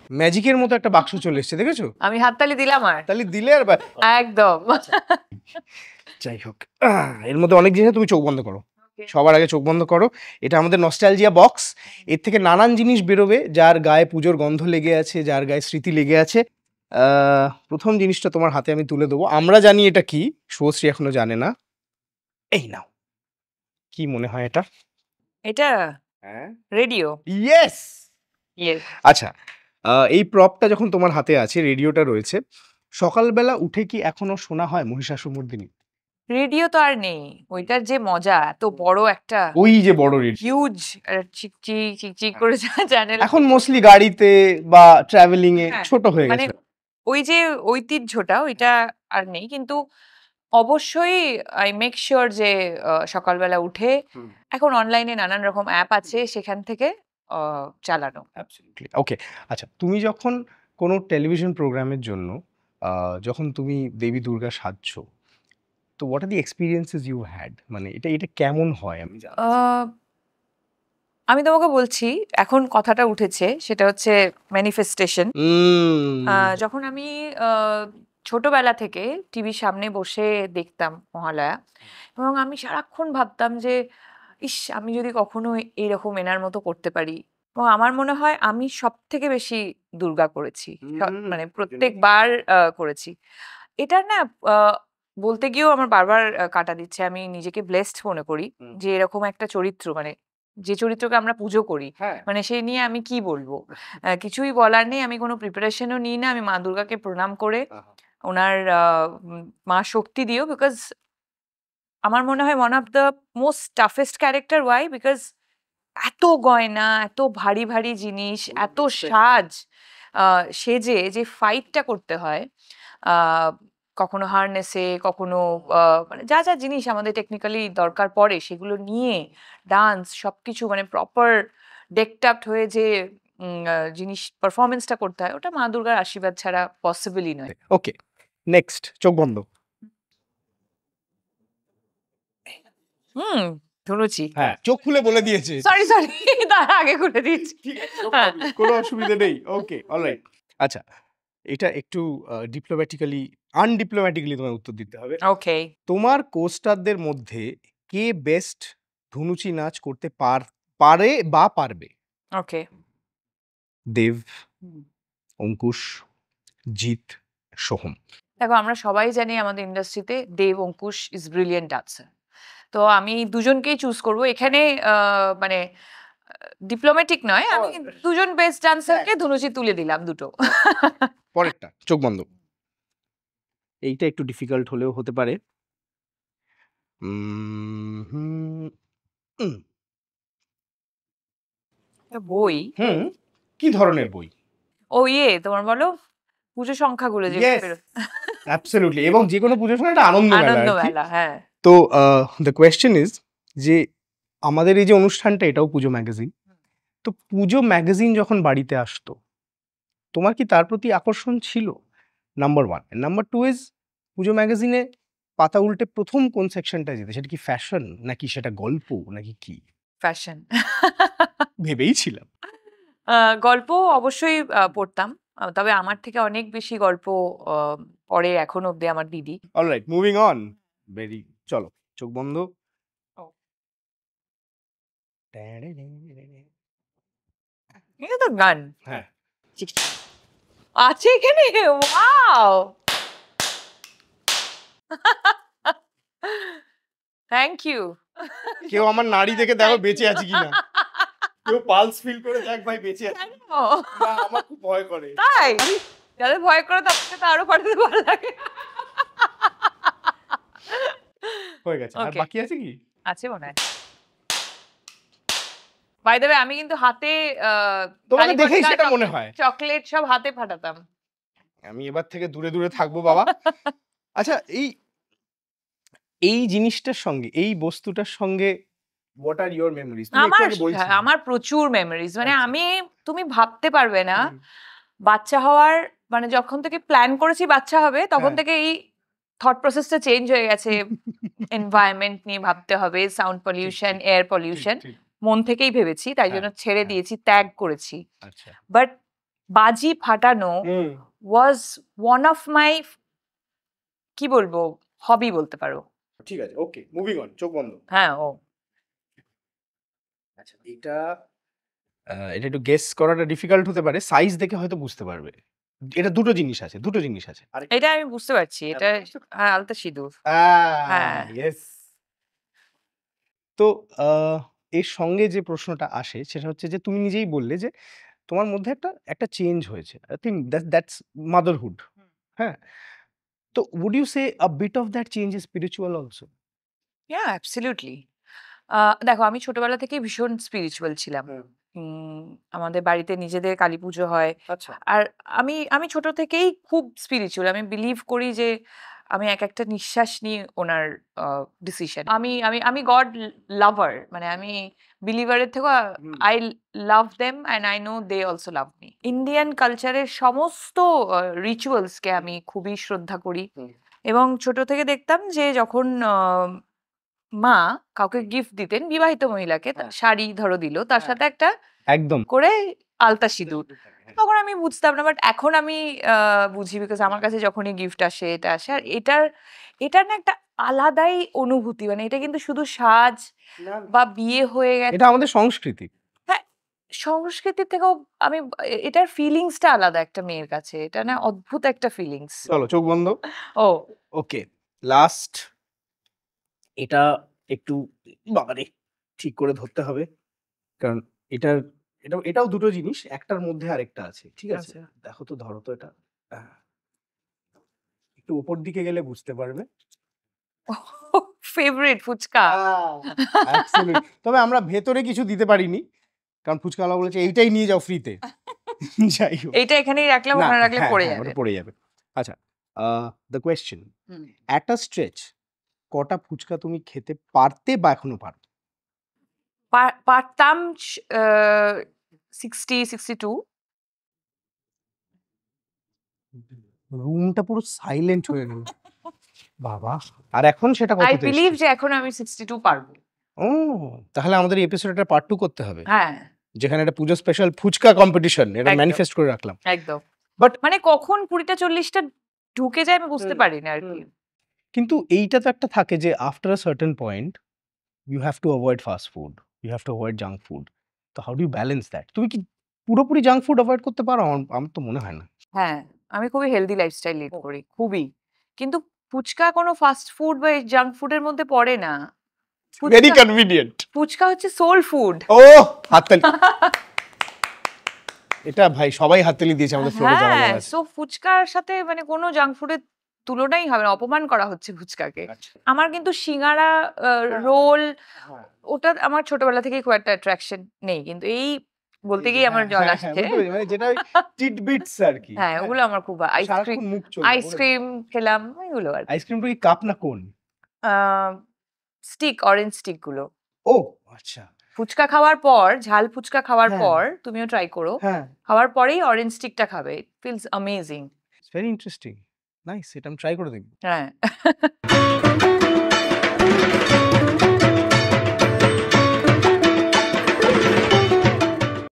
ম্যাজিকের মতো একটা বাক্স চলে এসেছে, দেখেছো? আমি হাততালি দিলাম আর তাহলে দিলে আর একদম। যাই হোক, এর মধ্যে অনেক জিনিস, তুমি চোখ বন্ধ করো, সবার আগে চোখ বন্ধ করো। এটা আমাদের নস্টালজিয়া বক্স। এর থেকে নানান জিনিস বেরোবে, যার গায়ে পুজোর গন্ধ লেগে আছে, যার গায়ে স্মৃতি লেগে আছে। প্রথম জিনিসটা তোমার হাতে আমি তুলে দেবো। আমরা জানি এটা কি, শুভশ্রী এখনো জানে না। এই নাও, কি মনে হয় এটা? এটা রেডিও। ইয়েস। ইয়েস। আচ্ছা, এই প্রপটা যখন তোমার হাতে আছে, রেডিওটা রয়েছে, সকালবেলা উঠে কি এখনো শোনা হয় মহিষাসুরমর্দিনী? রেডিও তো আর নেই, ওইটার যে মজা, এত বড় একটা ওই যে বড় রেডিও, হিউজ চিকচিক চিকচিক করে চ্যানেল। এখন মোস্টলি গাড়িতে বা ট্রাভেলিং এ ছোট হয়ে মানে গেছে। ওই যে ঐতিহ্যটা ওইটা আর নেই, কিন্তু অবশ্যই আই মেক শিওর যে সকালবেলা উঠে এখন অনলাইনে নানান রকম অ্যাপ আছে, সেখান থেকে চালানো। ওকে, আচ্ছা, তুমি যখন কোনো টেলিভিশন প্রোগ্রামের জন্য যখন তুমি দেবী দুর্গা সাজছো, তো what are the experiences you had, মানে এটা এটা কেমন হয় আমি জানি। আমি তোমাকে বলছি, এখন কথাটা উঠেছে, সেটা হচ্ছে ম্যানিফেস্টেশন। যখন আমি ছোটবেলা থেকে টিভির সামনে বসে দেখতাম মহালয়া, এবং আমি সারাক্ষণ ভাবতাম যে ইস, আমি যদি কখনো এরকম এনার মতো করতে পারি। এবং আমার মনে হয় আমি সব থেকে বেশি দুর্গা করেছি, মানে প্রত্যেকবার করেছি। এটা না বলতে গিয়েও আমার বারবার কাটা দিচ্ছে। আমি নিজেকে ব্লেসড মনে করি যে এরকম একটা চরিত্র, মানে যে চরিত্রকে আমরা পুজো করি, মানে সেই নিয়ে আমি কি বলবো, কিছুই বলার নেই। আমি কোনো প্রিপারেশনও নিই না, আমি মা দুর্গাকে প্রণাম করে ওনার মা শক্তি দিও, বিকজ আমার মনে হয় one of the most toughest character. Why? Because এত গয়না, এত ভারী ভারী জিনিস, এত সাজ, সেজে যে ফাইটটা করতে হয়, কখনো হারনেসে, কখনো মানে যা যা জিনিস আমাদের টেকনিক্যালি দরকার পড়ে, সেগুলো নিয়ে ডান্স সবকিছু, মানে প্রপার ডেকটাপ্ট হয়ে যে জিনিস পারফরমেন্সটা করতে হয়, ওটা মা দুর্গার আশীর্বাদ ছাড়া পসিবলই নয়। ওকে, নেক্সট, চোখ বন্ধ। ধুনুচি। হ্যাঁ, চোখ খুলে বলে দিয়েছে। সরি তার আগে খুলে দিয়েছি। কোনো অসুবিধা নেই। ওকে, অলরাইট। আচ্ছা, এটা একটু ডিপ্লোম্যাটিক্যালি, আনডিপ্লোম্যাটিক্যালি তোমায় উত্তর দিতে হবে। ওকে। তোমার কোস্টারদের মধ্যে কে বেস্ট ধুনুচি নাচ করতে পারে বা পারবে? ওকে। দেব, অঙ্কুশ, জিৎ, সোহম। দেখো, আমরা সবাই জানি আমাদের ইন্ডাস্ট্রিতে দেব, অঙ্কুশ ইজ ব্রিলিয়েন্ট ডান্সার। তো আমি দুজনকেই চুজ করব এখানে, মানে ডিপ্লোম্যাটিক নয়, আমি দুজন বেস্ট ডান্সারকে ধুনুচি তুলে দিলাম দুটো। পরেরটা, চোখ বন্ধ। এইটা একটু ডিফিকাল্ট হলেও হতে পারে। বই? কি ধরনের বই? ও তোমার বলো, পুজো সংখ্যাগুলো যে অ্যাবসলিউটলি, এবং যে কোনো পুজোর সময় একটা আনন্দ মেলা। হ্যাঁ। তো দ্য কোয়েশ্চেন ইজ যে আমাদের এই যে অনুষ্ঠানটা, এটাও পুজো ম্যাগাজিন। তো পুজো ম্যাগাজিন যখন বাড়িতে আসতো, তোমার কি তার প্রতি আকর্ষণ ছিল? নাম্বার 1। নাম্বার 2 ইজ, পুজো ম্যাগাজিনে পাতা উল্টে প্রথম কোন সেকশনটা যেত? সেটা কি ফ্যাশন, নাকি সেটা গল্প, নাকি কি? ফ্যাশন। ভেবেই ছিলাম। গল্প অবশ্যই পড়তাম, তবে আমার থেকে অনেক বেশি গল্প পড়ে এখন অব্দি আমার দিদি। Alright, moving on. ভেরি, চলো, চোখ বন্ধ। এটা তো গান। হ্যাঁ, আছে এখানে। Wow, thank you. কেউ আমার নাড়ি দেখে দেখো বেঁচে আছে কিনা, কেউ পালস ফিল করে দেখ ভাই বেঁচে আছে। না, আমার খুব ভয় করে। তাই? যাদের ভয় করে তাদেরকে তো আরো পাঠাতে ভালো লাগে। হয়ে গেছে, আর বাকি আছে কি? আছে মনে হয়। বাই দ্য ওয়ে, আমি কিন্তু হাতে তোমাকে দেখেই সেটা মনে হয়। চকলেট সব হাতে ফাটাতাম। আমি এবার থেকে দূরে দূরে থাকবো বাবা। আচ্ছা, এই জিনিসটার সঙ্গে, এই বস্তুটার সঙ্গে হোয়াট আর ইওর মেমোরিজ? আমার প্রচুর মেমোরিজ, মানে আমি, তুমি ভাবতে পারবে না, বাচ্চা হওয়ার, মানে যখন থেকে প্ল্যান করেছি বাচ্চা হবে, তখন থেকে এই থট প্রসেসটা চেঞ্জ হয়ে গেছে। এনভায়রনমেন্ট নিয়ে ভাবতে হবে, সাউন্ড পলিউশন, এয়ার পলিউশন, মন থেকেই ভেবেছি, তাই জন্য ছেড়ে দিয়েছি, ত্যাগ করেছি। বাট বাজি ফাটানো ওয়াজ ওয়ান অফ মাই, কি বলবো, হবি বলতে পারো। ঠিক আছে, ওকে, মুভিং অন, চোখ বন্ধ। হ্যাঁ, ও আচ্ছা, এটা একটু গেস করাটা ডিফিকাল্ট হতে পারে, সাইজ দেখে হয়তো বুঝতে পারবে। এটা দুটো জিনিস আছে, দুটো জিনিস আছে। এটা আমি বুঝতে পারছি, এটা হ্যাঁ আলতা সিঁদুর। হ্যাঁ। ইয়েস। তো এর সঙ্গে যে প্রশ্নটা আসে সেটা হচ্ছে যে তুমি নিজেই বললে যে তোমার মধ্যে একটা চেঞ্জ হয়েছে। I think that's motherhood. হ্যাঁ? তো would you say a bit of that change is spiritual also? Yeah absolutely. দেখো, আমি ছোটবেলা থেকেই ভীষণ স্পিরিচুয়াল ছিলাম। আমাদের বাড়িতে নিজেদের কালীপুজো হয়। আচ্ছা। আর আমি আমি ছোট থেকেই খুব স্পিরিচুয়াল। আমি বিলিভ করি যে আমি একটা নিঃশ্বাস নিই ওনার ডিসিশন। আমি আমি আমি গড লাভার, মানে আমি বিলিভারের থেকেও I love them and I know they also love me. Indian কালচারের সমস্ত রিচুয়ালসকে আমি খুবই শ্রদ্ধা করি। এবং ছোট থেকে দেখতাম যে যখন মা কাউকে গিফট দিতেন, বিবাহিত মহিলাকে, শাড়ি ধরো দিল, তার সাথে একটা একদম। করে আলতা সিঁদুর। তখন আমি বুঝতাম না, বাট এখন আমি বুঝি, বিকজ আমার কাছে যখনই গিফট আসে, এটা আসে, আর এটার না একটা আলাদাই অনুভূতি। মানে এটা কিন্তু শুধু সাজ বা বিয়ে হয়ে গেছে, এটা আমাদের সংস্কৃতি। হ্যাঁ, সংস্কৃতির থেকেও আমি এটার ফিলিংসটা আলাদা একটা মেয়ের কাছে। এটা না অদ্ভুত একটা ফিলিংস। চলো চোখ বন্ধ। ও ওকে, লাস্ট। এটা একটু বাবারে ঠিক করে ধরতে হবে, কারণ এটাও দুটো জিনিস, একটার মধ্যে আরেকটা আছে। ঠিক আছে? আচ্ছা। দেখো তো, ধরো তো এটা। একটু উপর দিকে গেলে বুঝতে পারবে। ফেভারিট ফুচকা। অ্যাবসলিউট। তবে আমরা ভেতরে কিছু দিতে পারিনি, কারণ ফুচকাওয়ালা বলেছে এইটাই নিয়ে যাও ফ্রিতে। যাই হোক। এইটা এখানেই রাখলাম, না, ওখানে রাখলে হ্যাঁ, পড়ে হ্যাঁ, যাবে। ওটা পড়ে যাবে। আচ্ছা, the question, at a stretch কটা ফুচকা তুমি খেতে পারতে বা এখনো পারো? পারতাম 60-62। রুমটা পুরো সাইলেন্ট হয়ে গেল। বাবা! আর এখন সেটা আই কততে বিলিভ এসছে? যে এখন আমি 62 পারবো। ও! তাহলে আমাদের এই এপিসোডটা পার্ট 2 করতে হবে। হ্যাঁ, যেখানে একটা পুজো স্পেশাল ফুচকা কম্পিটিশন, এটা একদম। ম্যানিফেস্ট করে রাখলাম। একদম। বাট মানে কখন 20টা 40টা ঢুকে যায় আমি বুঝতে পারি না আর কি। কিন্তু এইটা তো একটা থাকে যে after a certain point you have to avoid fast food, you have to avoid junk food. তো how do you balance that? তুমি কি পুরোপুরি জাঙ্ক ফুড অ্যাভয়েড করতে পারো? আমার তো মনে হয় না। হ্যাঁ, আমি খুবই হেলদি লাইফস্টাইল লিড করি, খুবই। কিন্তু ফুচকা কোনো ফাস্ট ফুড বা জাঙ্ক ফুডের মধ্যে পড়ে না। Very convenient. ফুচকা হচ্ছে সোল ফুড। ওহ! হাততালি। এটা ভাই সবাই হাততালি দিয়েছে আমাদের ফ্লোরে যারা হ্যাঁ, যারা আছে। সো ফুচকার সাথে মানে কোনো জাঙ্ক ফুডের তুলনাই হবে না। অপমান করা হচ্ছে ফুচকাকে। আচ্ছা। আমার কিন্তু সিঙ্গারা, রোল, ওটা আমার ছোটবেলা থেকেই খুব একটা অ্যাট্রাকশন নেই। কিন্তু এই বলতে গিয়ে আমার জল আসছে। বুঝতে পেরেছি। মানে যেটা ওই টিটবিটস আরকি। হ্যাঁ, ওগুলো আমার খুব সারাক্ষণ মুখ চলবে। আইসক্রিম খেলাম, এগুলো আর কি। আইসক্রিমটা কি কাপ না কোন? স্টিক, অরেঞ্জ স্টিক গুলো। ও আচ্ছা। ফুচকা খাওয়ার পর, ঝাল ফুচকা খাওয়ার হ্যাঁ। পর, তুমিও ট্রাই করো। হ্যাঁ। খাওয়ার পরেই অরেঞ্জ স্টিকটা খাবে। It feels amazing. It's very interesting. Nice, এটা আমি ট্রাই করে দেখব। হ্যাঁ।